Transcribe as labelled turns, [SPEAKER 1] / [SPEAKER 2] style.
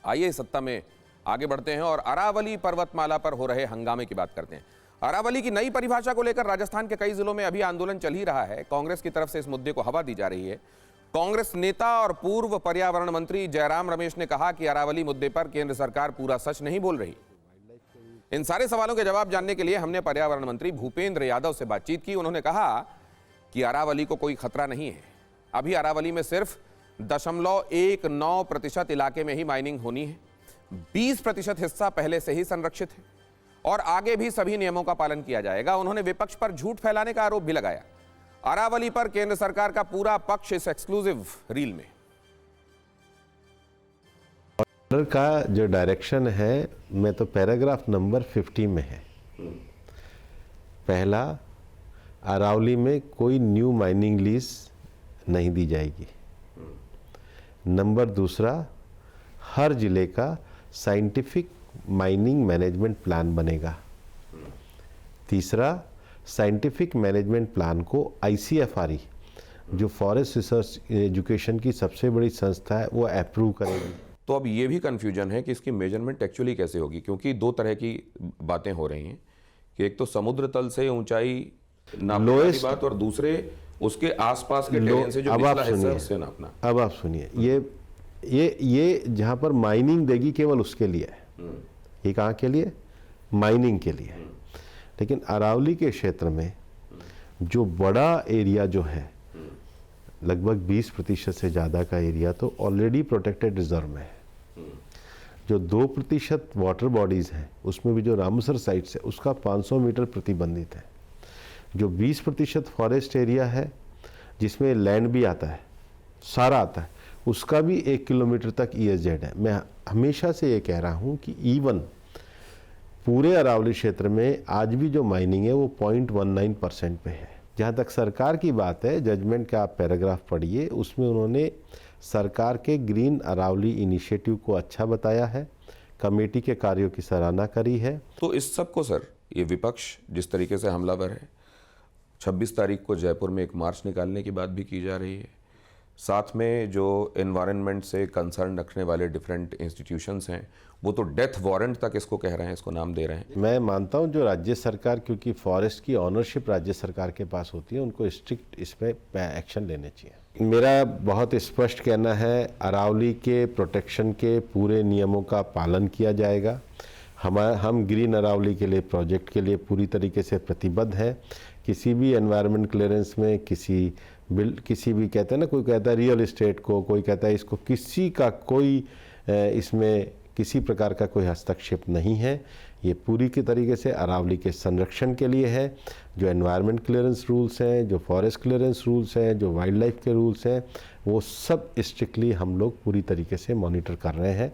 [SPEAKER 1] आइए सत्ता में आगे बढ़ते हैं और अरावली पर्वतमाला पर हो रहे हंगामे की बात करते हैं। अरावली की नई परिभाषा को लेकर राजस्थान के कई जिलों में अभी आंदोलन चल ही रहा है। कांग्रेस की तरफ से इस मुद्दे को हवा दी जा रही है। कांग्रेस नेता और पूर्व पर्यावरण मंत्री जयराम रमेश ने कहा कि अरावली मुद्दे पर केंद्र सरकार पूरा सच नहीं बोल रही। इन सारे सवालों के जवाब जानने के लिए हमने पर्यावरण मंत्री भूपेंद्र यादव से बातचीत की। उन्होंने कहा कि अरावली को कोई खतरा नहीं है। अभी अरावली में सिर्फ 0.19% इलाके में ही माइनिंग होनी है। 20% हिस्सा पहले से ही संरक्षित है और आगे भी सभी नियमों का पालन किया जाएगा। उन्होंने विपक्ष पर झूठ फैलाने का आरोप भी लगाया। अरावली पर केंद्र सरकार का पूरा पक्ष इस एक्सक्लूसिव रील में।
[SPEAKER 2] ऑर्डर का जो डायरेक्शन है मैं तो पैराग्राफ नंबर 50 में है। पहला, अरावली में कोई न्यू माइनिंग लीज नहीं दी जाएगी। नंबर दूसरा, हर जिले का साइंटिफिक माइनिंग मैनेजमेंट प्लान बनेगा। तीसरा, साइंटिफिक मैनेजमेंट प्लान को ICFRE जो फॉरेस्ट रिसर्च एजुकेशन की सबसे बड़ी संस्था है वो अप्रूव करेगी।
[SPEAKER 1] तो अब ये भी कंफ्यूजन है कि इसकी मेजरमेंट एक्चुअली कैसे होगी, क्योंकि दो तरह की बातें हो रही हैं कि एक तो समुद्र तल से ऊंचाई नापने की बात और दूसरे उसके आसपास के टेरेन से जो निचला हिस्सा है उससे नापना।
[SPEAKER 2] अब आप सुनिए, ये जहां पर माइनिंग देगी केवल उसके लिए है। ये कहाँ के लिए? माइनिंग के लिए। लेकिन अरावली के क्षेत्र में जो बड़ा एरिया जो है, लगभग 20% से ज़्यादा का एरिया तो ऑलरेडी प्रोटेक्टेड रिजर्व में है। जो 2% वाटर बॉडीज़ हैं उसमें भी जो रामसर साइट्स है उसका 500 मीटर प्रतिबंधित है। जो 20% फॉरेस्ट एरिया है जिसमें लैंड भी आता है, सारा आता है, उसका भी 1 किलोमीटर तक ESZ है। मैं हमेशा से ये कह रहा हूँ कि इवन पूरे अरावली क्षेत्र में आज भी जो माइनिंग है वो 0.19% पे है। जहाँ तक सरकार की बात है, जजमेंट का आप पैराग्राफ पढ़िए, उसमें उन्होंने सरकार के ग्रीन अरावली इनिशिएटिव को अच्छा बताया है, कमेटी के कार्यों की सराहना करी है।
[SPEAKER 1] तो इस सब को सर, ये विपक्ष जिस तरीके से हमलावर है, 26 तारीख को जयपुर में एक मार्च निकालने की बात भी की जा रही है। साथ में जो एनवायरनमेंट से कंसर्न रखने वाले डिफरेंट इंस्टीट्यूशंस हैं वो तो डेथ वारंट तक इसको कह रहे हैं, इसको नाम दे रहे हैं।
[SPEAKER 2] मैं मानता हूं जो राज्य सरकार, क्योंकि फॉरेस्ट की ऑनरशिप राज्य सरकार के पास होती है, उनको स्ट्रिक्ट इस पे एक्शन लेने चाहिए। मेरा बहुत स्पष्ट कहना है, अरावली के प्रोटेक्शन के पूरे नियमों का पालन किया जाएगा। हम ग्रीन अरावली के लिए प्रोजेक्ट के लिए पूरी तरीके से प्रतिबद्ध हैं। किसी भी एनवायरनमेंट क्लियरेंस में किसी भी कहते हैं ना, कोई कहता है रियल एस्टेट को, कोई कहता है इसको, किसी का कोई इसमें किसी प्रकार का कोई हस्तक्षेप नहीं है। ये पूरी के तरीके से अरावली के संरक्षण के लिए है। जो एनवायरनमेंट क्लियरेंस रूल्स हैं, जो फॉरेस्ट क्लियरेंस रूल्स हैं, जो वाइल्ड लाइफ के रूल्स हैं, वो सब स्ट्रिक्टली हम लोग पूरी तरीके से मॉनिटर कर रहे हैं।